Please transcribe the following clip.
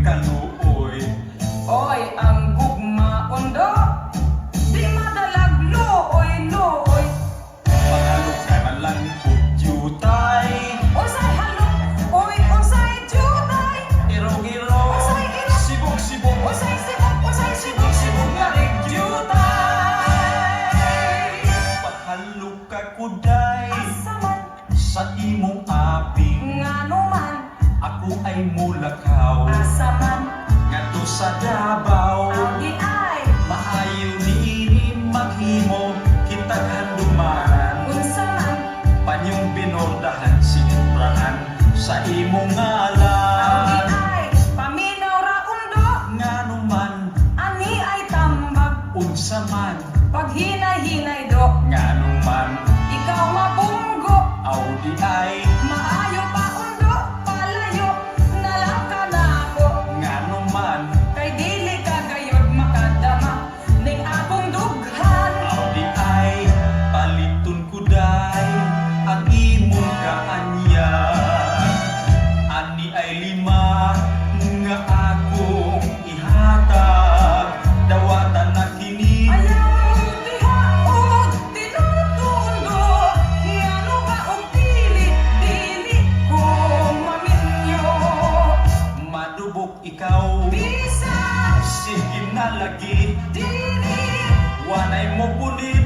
kaluoy. Oy, ang gugma undo, di madalag luoy. Mahalok ka na lang kudyutay. Unsay halok, oy, unsay jutay. Irong-iro, Unsay iro, sibog-sibog. unsay sibog nga jutay. Pahalok ka kuday Asaman, sa imong aping. ngano man, Ako ay mulakaw asaman, ngadto sa Davao. ang di ay, Maayo niini maghimo kitag handumanan. unsa man, Panyong binordahan sinitrahan sa imong ang di ngalan. ay, paminaw ra undo, Ngano man ani ay tambag, unsa man, paghinay-hinay do, ngano man ikaw mabunggo, aw di ay, maayo pa undo, palayo, nalang ka na ako, ngano man kay dili ka gayod makadama, ning akong dughan, aw di ay, paliton ko day ang imong kaanyan. Ani ay lima nga akong ihatag, dawatan na kini. ayaw ang tihaod, tinutundo, ngano ka og dili ko maminyo, Madubok ikaw, bisa, sige na lagi, dili, wanay mo punit,